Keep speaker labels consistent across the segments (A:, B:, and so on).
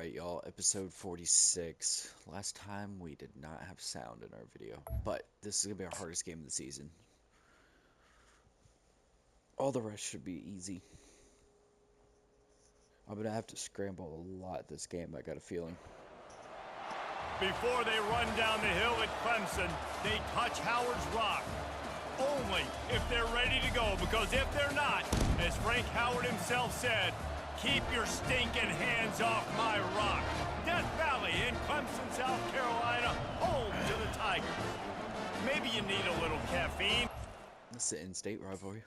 A: Alright, y'all, episode 46. Last time we did not have sound in our video, but this is going to be our hardest game of the season. All the rest should be easy. I'm going to have to scramble a lot this game, I got a feeling.
B: Before they run down the hill at Clemson, they touch Howard's rock. Only if they're ready to go, because if they're not, as Frank Howard himself said, keep your stinking hands off my rock. Death Valley in Clemson, South Carolina, home to the Tigers. Maybe you need a little caffeine.
A: This is an in-state rivalry.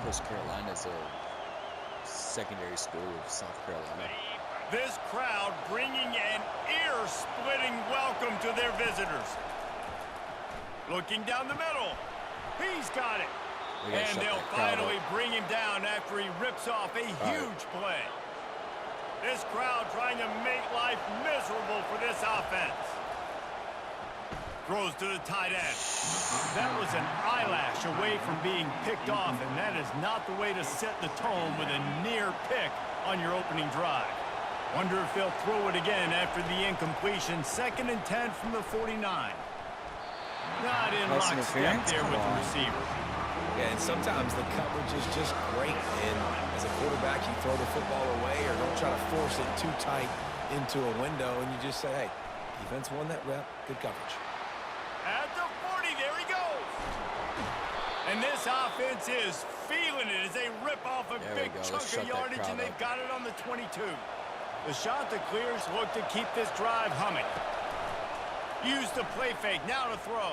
A: Coast Carolina is a secondary school of South Carolina.
B: This crowd bringing an ear-splitting welcome to their visitors. Looking down the middle. He's got it. And they'll finally bring him down after he rips off a huge play. This crowd trying to make life miserable for this offense. Throws to the tight end. That was an eyelash away from being picked off, and that is not the way to set the tone with a near pick on your opening drive. Wonder if they'll throw it again after the incompletion. 2nd and 10 from the 49. Not in lockstep there with the receiver.
C: Yeah, and sometimes the coverage is just great, and as a quarterback, you throw the football away or don't try to force it too tight into a window, and you just say, hey, defense won that rep, good coverage.
B: At the 40, there he goes. And this offense is feeling it as they rip off a big chunk of yardage, and they've got it on the 22. The shot that clears look to keep this drive humming. Use the play fake, now to throw.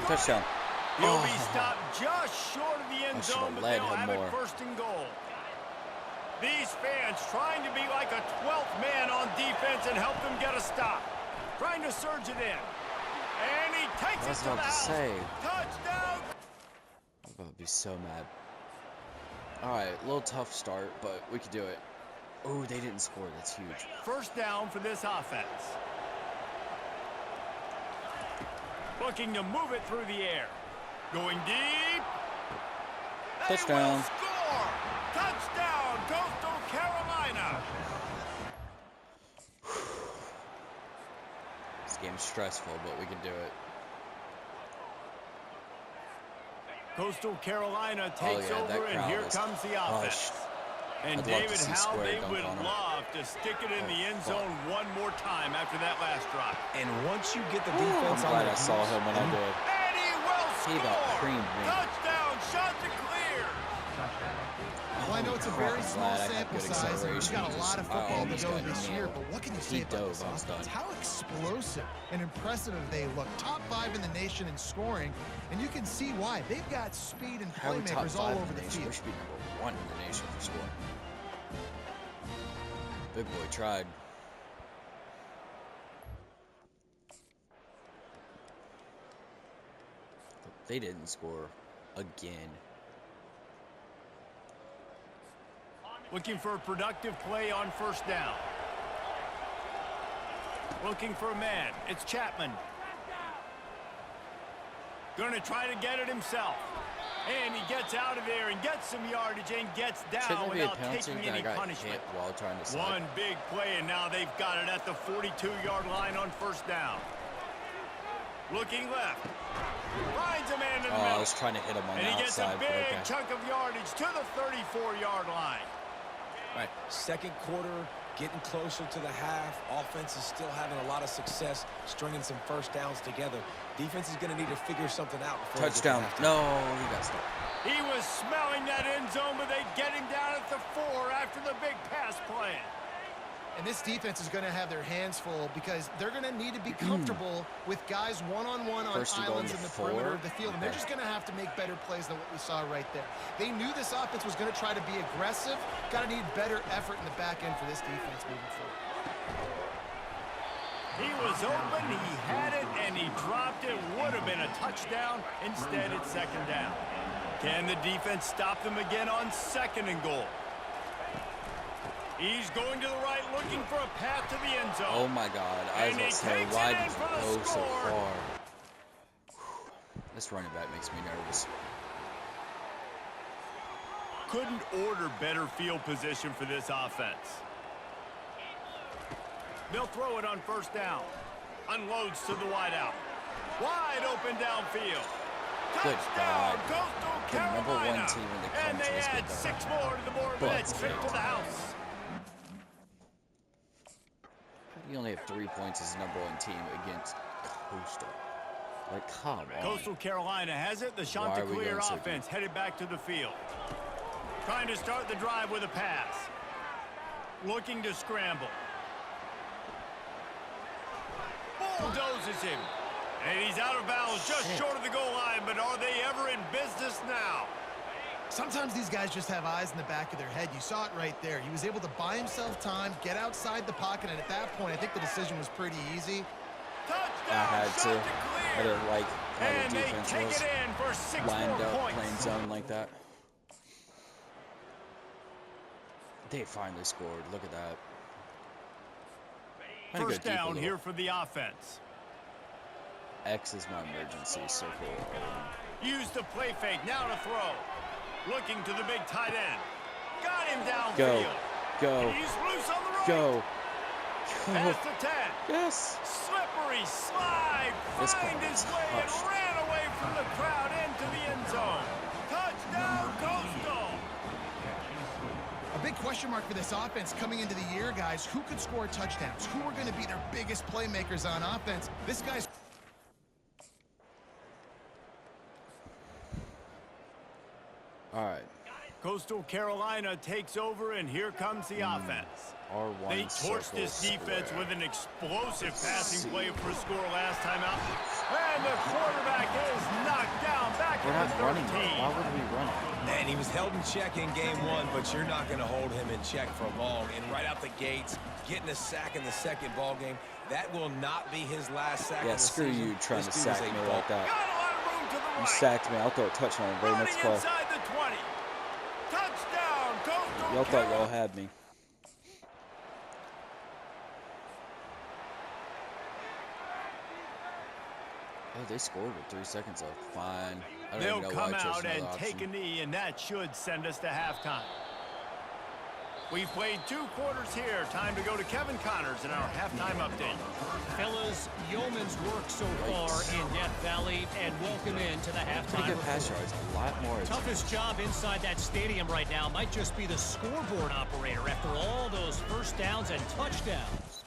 A: Touchdown.
B: He'll be stopped just short of the end zone, but they'll have it 1st and goal. These fans trying to be like a 12th man on defense and help them get a stop. Trying to surge it in. And he takes it to the house. Touchdown!
A: I'm about to be so mad. Alright, a little tough start, but we could do it. Oh, they didn't score. That's huge. 1st
B: down for this offense. Looking to move it through the air. Going deep.
A: Touchdown.
B: They will score. Touchdown, Coastal Carolina.
A: This game's stressful, but we can do it.
B: Coastal Carolina takes over, and here comes the offense. And David, how they would love to stick it in the end zone one more time after that last drive.
C: And once you get the defense
A: I'm glad I saw him when I did.
B: And he will score.
A: He about creamed me.
B: Touchdown, shot to clear.
D: Well, I know it's a very small sample size, and we've got a lot of football to go this year, but what can you say about this offense? How explosive and impressive they look. Top 5 in the nation in scoring, and you can see why. They've got speed and playmakers all over the field.
A: We should be #1 in the nation for scoring. Big boy tried. They didn't score again.
B: Looking for a productive play on 1st down. Looking for a man. It's Chapman. Going to try to get it himself. And he gets out of there and gets some yardage and gets down without taking any punishment.
A: While trying to
B: One big play, and now they've got it at the 42-yard line on 1st down. Looking left. Finds a man in the middle.
A: I was trying to hit him on the outside.
B: And he gets a big chunk of yardage to the 34-yard line.
C: Right, 2nd quarter, getting closer to the half. Offense is still having a lot of success stringing some 1st downs together. Defense is going to need to figure something out.
A: Touchdown. No, he got stopped.
B: He was smelling that end zone, but they get him down at the 4 after the big pass play.
D: And this defense is going to have their hands full because they're going to need to be comfortable with guys one-on-one on islands in the perimeter of the field. And they're just going to have to make better plays than what we saw right there. They knew this offense was going to try to be aggressive. Got to need better effort in the back end for this defense moving forward.
B: He was open, he had it, and he dropped it. Would have been a touchdown. Instead, it's 2nd down. Can the defense stop them again on 2nd and goal? He's going to the right, looking for a path to the end zone.
A: Oh my God! I was going to say, why did you go so far? This running back makes me nervous.
B: couldn't order better field position for this offense. They'll throw it on first down. Unloads to the wideout. Wide open downfield.
A: Good
B: Touchdown,
A: God.
B: Coastal
A: The number
B: Carolina.
A: one team in the
B: And
A: country
B: they
A: is
B: add
A: good.
B: 6 more to the board with that trip to the house.
A: You only have 3 points as the number one team against Coastal. Like, come on.
B: Coastal Carolina has it. The Chanticleer offense headed back to the field. Trying to start the drive with a pass. Looking to scramble. Bulldozes him. And he's out of bounds just short of the goal line, but are they ever in business now?
D: Sometimes these guys just have eyes in the back of their head. You saw it right there. He was able to buy himself time, get outside the pocket, and at that point, I think the decision was pretty easy.
B: Touchdown,
A: I had to. I didn't like how
B: and
A: the
B: they
A: defense
B: take
A: was
B: it in for 6
A: lined
B: more
A: up,
B: points.
A: playing zone like that. They finally scored. Look at that. I'm gonna
B: First
A: go deep a
B: down
A: little.
B: here for the offense.
A: X is my emergency circle.
B: Use the play fake. Now to throw. Looking to the big tight end. Got him downfield.
A: Go. Go.
B: He's loose on the right.
A: Go.
B: Past the 10.
A: Yes.
B: Slippery slide.
A: This
B: Find
A: guy
B: his
A: is
B: way and
A: hushed.
B: ran away from the crowd into the end zone. Touchdown, Coastal.
D: A big question mark for this offense coming into the year, guys. Who could score touchdowns? Who are going to be their biggest playmakers on offense? This guy's...
A: All right.
B: Coastal Carolina takes over, and here comes the offense.
A: R1
B: They torched this defense with an explosive passing play for a score last time out. And the quarterback is knocked down back
A: We're
B: at
A: not
B: the 13.
A: running. Why would we run it?
C: And he was held in check in game 1, but you're not going to hold him in check for long. And right out the gates, getting a sack in the second ball game, that will not be his last sack
A: Yeah,
C: of the
A: screw
C: season.
A: you trying to
C: This dude
A: sack
C: is a
A: me
C: ball.
A: like that.
B: Got a lot of room to the
A: You
B: right.
A: sacked me. I'll throw a touchdown very
B: Running
A: next play.
B: inside the 20. Touchdown, Coastal
A: Y'all thought y'all
B: Carolina.
A: had me. Oh, they scored with 3 seconds left. Fine. I don't
B: They'll
A: even know why
B: come
A: I chose
B: out and
A: another
B: take a
A: option.
B: knee, and that should send us to halftime. We've played 2 quarters here. Time to go to Kevin Connors in our halftime update.
E: Fellas, yeoman's work so far in Death Valley, and welcome into the halftime
A: Pretty good pass
E: report.
A: yards. A lot more.
E: Toughest job inside that stadium right now might just be the scoreboard operator after all those first downs and touchdowns.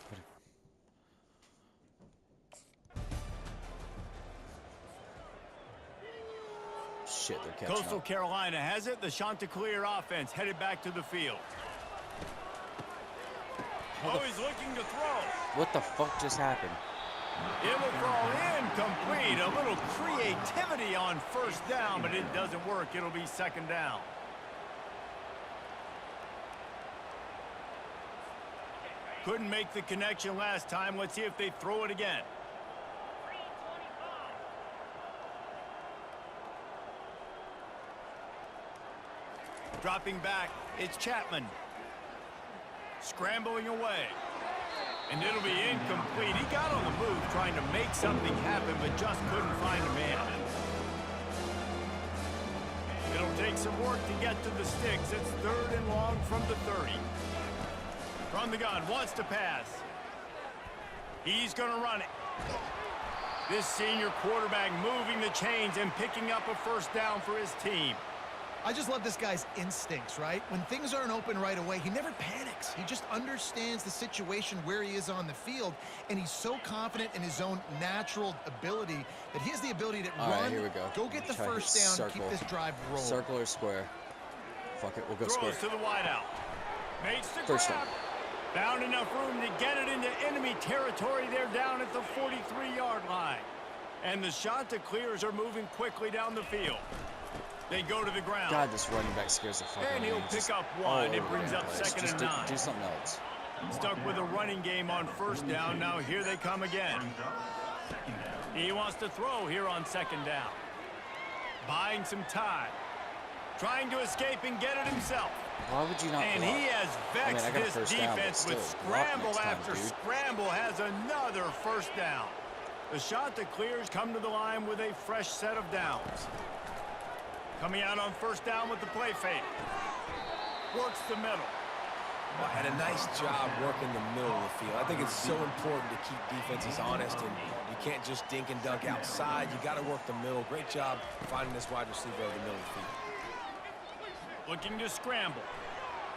A: Shit, they're catching
B: Coastal
A: up.
B: Carolina has it. The Chanticleer offense headed back to the field. Oh, he's looking to throw.
A: What the fuck just happened?
B: It'll fall incomplete. A little creativity on first down, but it doesn't work. It'll be second down. Couldn't make the connection last time. Let's see if they throw it again. Dropping back, it's Chapman. Scrambling away. And it'll be incomplete. He got on the move trying to make something happen, but just couldn't find a man. It'll take some work to get to the sticks. It's 3rd and long from the 30. From the gun, wants to pass. He's going to run it. This senior quarterback moving the chains and picking up a first down for his team.
D: I just love this guy's instincts, right? When things aren't open right away, he never panics. He just understands the situation where he is on the field, and he's so confident in his own natural ability that he has the ability to run,
A: right, here we go.
D: get the
A: Try to
D: first down, and keep
A: circle.
D: this drive rolling.
A: Circle or square? Fuck it, we'll go square.
B: Throws to the wideout. Makes the
A: First
B: grab.
A: down.
B: Found enough room to get it into enemy territory. They're down at the 43-yard line. And the Chanticleers are moving quickly down the field. They go to the ground.
A: God, this running back scares the fuck out of
B: And
A: me.
B: he'll
A: Just
B: pick up
A: all
B: one.
A: over
B: It
A: the
B: brings
A: damn
B: up
A: place.
B: 2nd
A: Just
B: and
A: do,
B: 9.
A: do something else.
B: Stuck with a running game on first down. Now here they come again. He wants to throw here on 2nd down. Buying some time. Trying to escape and get it himself.
A: Why would you not
B: And
A: block?
B: he has
A: I
B: vexed
A: got a
B: this
A: first down, but
B: defense with
A: still, block
B: scramble
A: next time,
B: after
A: dude.
B: scramble. Has another first down. The Chanticleers come to the line with a fresh set of downs. Coming out on first down with the play fake. works the middle.
C: Well, and a nice job working the middle of the field. I think it's so important to keep defenses honest, and you can't just dink and dunk outside. You got to work the middle. Great job finding this wide receiver over the middle of the field.
B: Looking to scramble.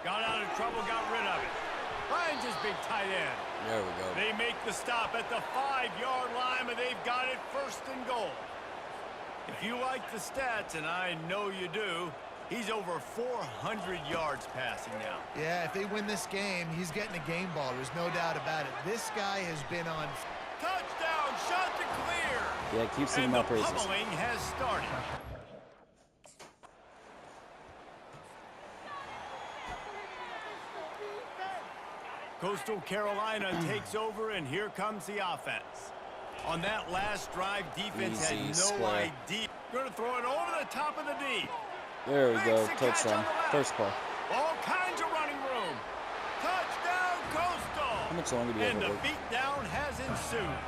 B: Got out of trouble, got rid of it. Finds his big tight end.
A: There we go.
B: They make the stop at the 5-yard line, but they've got it 1st and goal. If you like the stats, and I know you do, he's over 400 yards passing now.
D: Yeah, if they win this game, he's getting a game ball. There's no doubt about it. This guy has been on...
B: Touchdown, shot to clear.
A: Yeah, keep singing my praises.
B: And the pummeling has started. Coastal Carolina takes over, and here comes the offense. On that last drive, defense had no idea. Going to throw it over the top of the D.
A: There we go. Touchdown. First play.
B: All kinds of running room. Touchdown, Coastal.
A: How much longer do you have
B: And
A: to
B: the
A: work?
B: beatdown has ensued.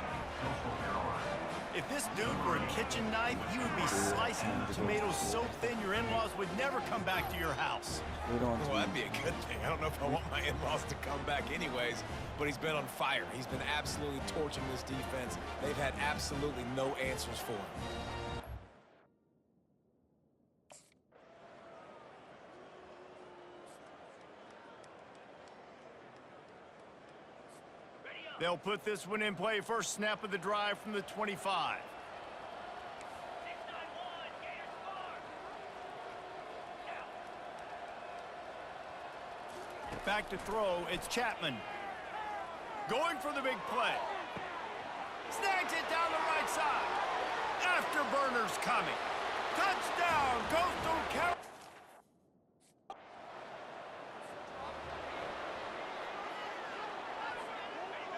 B: If this dude were a kitchen knife, he would be slicing tomatoes so thin your in-laws would never come back to your house.
C: Well, that'd be a good thing. I don't know if I want my in-laws to come back anyways, but he's been on fire. He's been absolutely torching this defense. They've had absolutely no answers for him.
B: They'll put this one in play. First snap of the drive from the 25. Back to throw, it's Chapman. Going for the big play. Snags it down the right side. Afterburners coming. Touchdown, Coastal Carolina.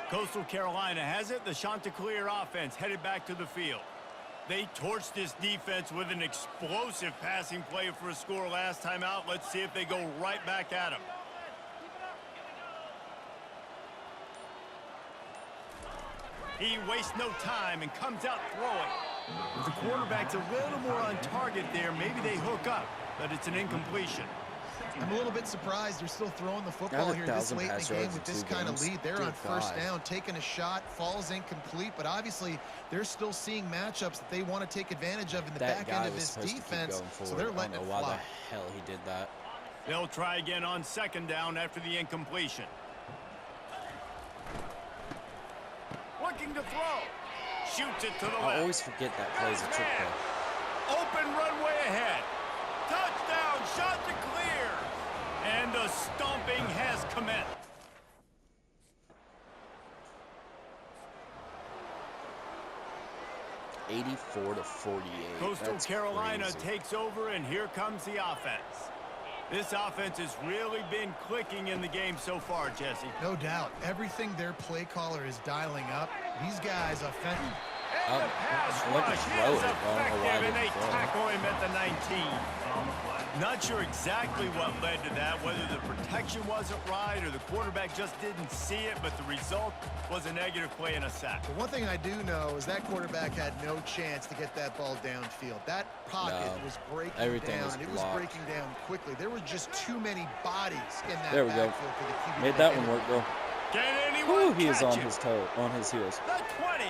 B: Coastal Carolina has it. The Chanticleer offense headed back to the field. They torched this defense with an explosive passing play for a score last time out. Let's see if they go right back at him. He wastes no time and comes out throwing. If the quarterback's a little more on target there, maybe they hook up, but it's an incompletion.
D: I'm a little bit surprised they're still throwing the football here this late in the game with this kind of lead. They're on first down, taking a shot, falls incomplete, but obviously they're still seeing matchups that they want to take advantage of in the back end of this defense, so they're letting it fly.
A: Why the hell he did that?
B: They'll try again on 2nd down after the incompletion. Looking to throw. Shoots it to the left.
A: I always forget that plays a trick play.
B: Open runway ahead. Touchdown, shot to clear. And the stomping has commenced.
A: $84-48.
B: Coastal
A: That's
B: Carolina
A: crazy.
B: takes over, and here comes the offense. This offense has really been clicking in the game so far, Jesse.
D: No doubt. Everything their play caller is dialing up, these guys offend.
B: And the pass
A: I like to
B: rush
A: throw
B: is
A: it. I don't know why
B: effective, and
A: they
B: they
A: throw it.
B: tackle him at the 19. Not sure exactly what led to that, whether the protection wasn't right or the quarterback just didn't see it, but the result was a negative play and a sack.
D: But one thing I do know is that quarterback had no chance to get that ball downfield. That pocket was breaking down, and it was breaking down quickly. There were just too many bodies in that backfield for the QB.
A: Made that one work, though.
B: Can anyone
A: He is
B: catch
A: on
B: him?
A: his toe, on his heels.
B: The 20.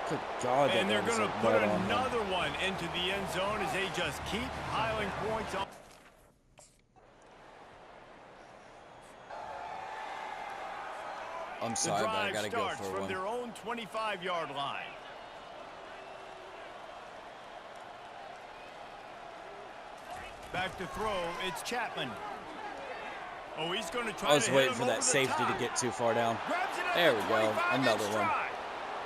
A: Good God, that
B: And they're
A: guy was
B: going to
A: like
B: put
A: right on him.
B: another one into the end zone as they just keep piling points on.
A: I'm
B: The
A: sorry, but I
B: drive
A: gotta go
B: starts
A: for
B: from
A: one.
B: their own 25-yard line. Back to throw, it's Chapman. Oh, he's going to try
A: I was
B: to
A: waiting
B: hit
A: for
B: him
A: that
B: over the
A: safety to
B: top.
A: get too far down.
B: Grabs it at
A: There
B: the
A: we go.
B: 25
A: Another
B: in
A: one.
B: stride.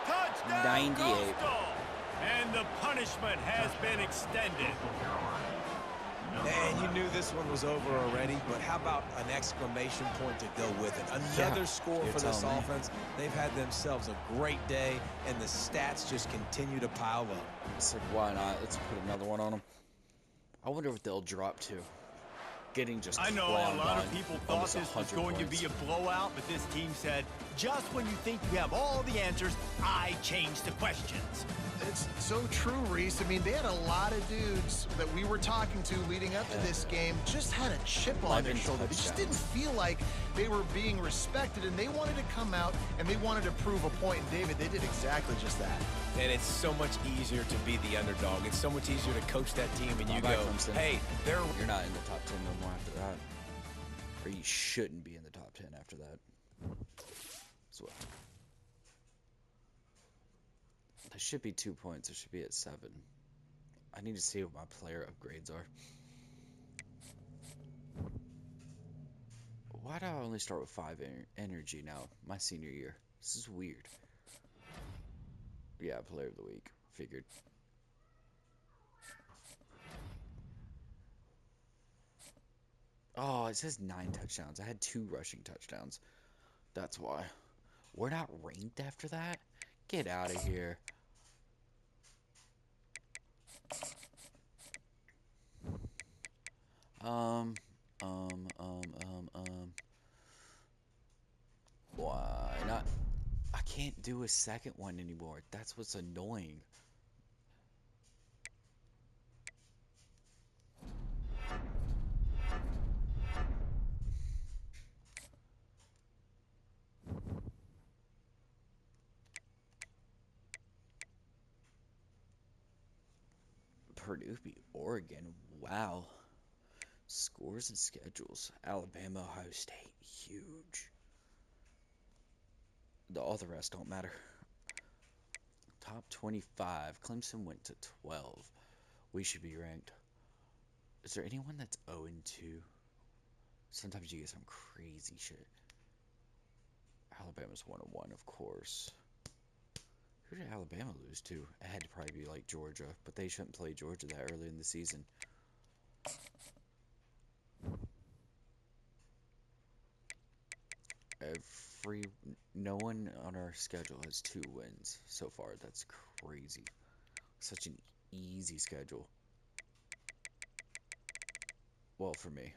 B: Touchdown,
A: 98.
B: Coastal. And the punishment has been extended.
C: And you knew this one was over already, but how about an exclamation point to go with it? Another score for this offense. They've had themselves a great day, and the stats just continue to pile up.
A: It's like, why not? Let's put another one on them. I wonder what they'll drop to. getting just
B: I know a lot of people thought this was going to be a blowout, but this team said, just when you think you have all the answers, I change the questions.
D: It's so true, Reese. I mean, they had a lot of dudes that we were talking to leading up to this game just had a chip on their shoulder. They just didn't feel like they were being respected, and they wanted to come out and they wanted to prove a point. And David, they did exactly just that.
C: And it's so much easier to be the underdog. It's so much easier to coach that team, and you go,
A: Clemson.
C: hey,
A: you're not in the top 10 no more after that. Or you shouldn't be in the top 10 after that. So, that should be 2 points. It should be at 7. I need to see what my player upgrades are. Why do I only start with 5 energy now? My senior year. This is weird. Yeah, player of the week. Figured. Oh, it says 9 touchdowns. I had 2 rushing touchdowns. That's why. We're not ranked after that? Get out of here. Why not? I can't do a second one anymore. That's what's annoying. Purdue beat Oregon. Wow. Scores and schedules. Alabama, Ohio State. Huge. All the rest don't matter. Top 25. Clemson went to 12. We should be ranked. Is there anyone that's 0-2? Sometimes you get some crazy shit. Alabama's 1-1, of course. Who did Alabama lose to? It had to probably be like Georgia, but they shouldn't play Georgia that early in the season. No one on our schedule has 2 wins so far. That's crazy. Such an easy schedule. Well, for me.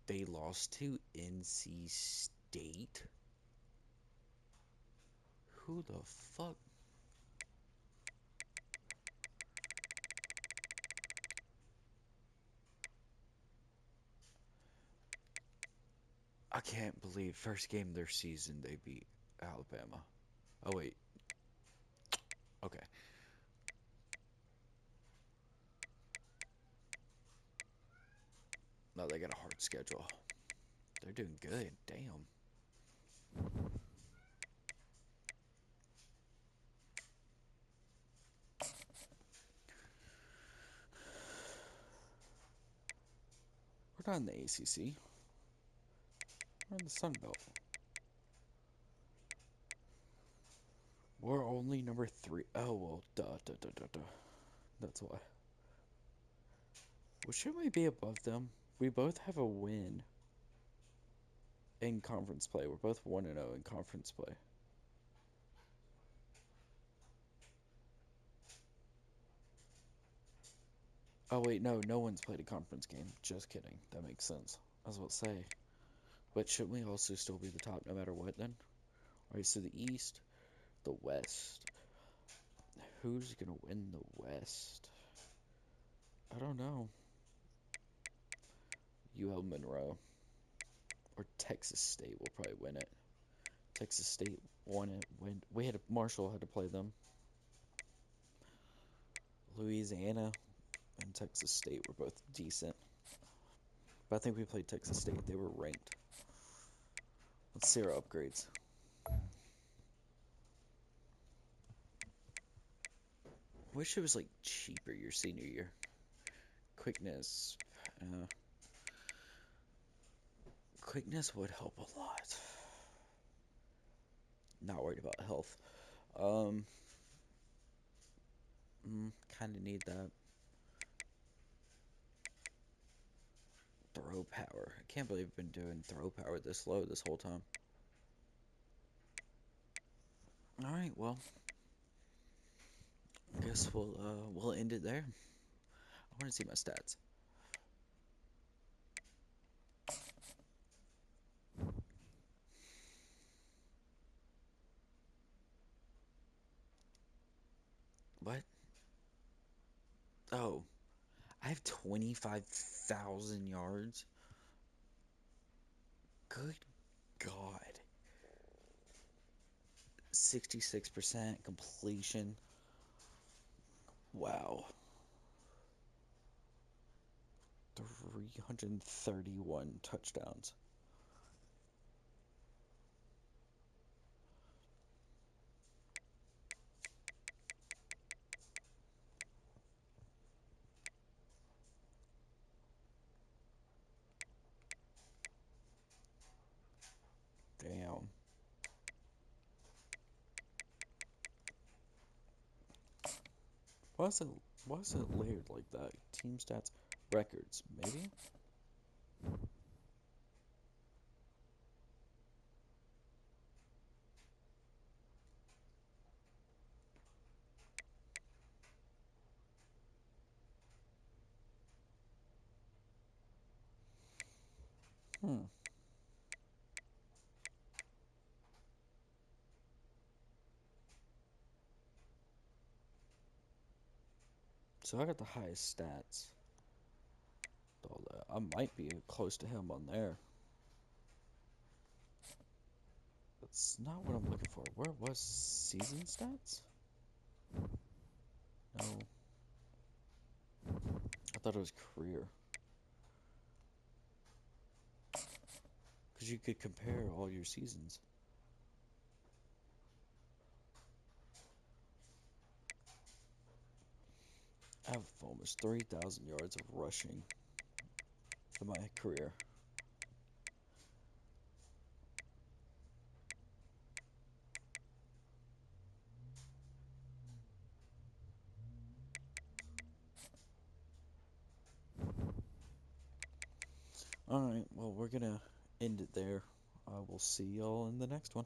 A: They lost to NC State? Who the fuck? I can't believe first game of their season they beat Alabama. Oh wait. Okay. No, they got a hard schedule. They're doing good. Damn. We're not in the ACC. We're in the Sun Belt. We're only number 3. Oh, well, duh. That's why. Well, shouldn't we be above them? We both have a win in conference play. We're both 1-0 in conference play. Oh, wait, no one's played a conference game. Just kidding. That makes sense. I was about to say. But shouldn't we also still be the top no matter what then? Alright, so the East, the West. Who's going to win the West? I don't know. UL Monroe. Or Texas State will probably win it. Texas State won it when Marshall had to play them. Louisiana and Texas State were both decent. But I think we played Texas State. They were ranked. Let's see our upgrades. Wish it was like cheaper your senior year. Quickness. Quickness would help a lot. Not worried about health. Kind of need that. Throw power. I can't believe I've been doing throw power this low this whole time. Alright, well. I guess we'll end it there. I want to see my stats. What? Oh, I have 25,000 yards. Good God. 66% completion. Wow. 331 touchdowns. Damn. Why is it layered like that? Team stats, records, maybe? Hmm. So I got the highest stats. All that. I might be close to him on there. That's not what I'm looking for. Where was season stats? No. I thought it was career. Because you could compare all your seasons. I have almost 3,000 yards of rushing in my career. Alright, well, we're going to end it there. I will see y'all in the next one.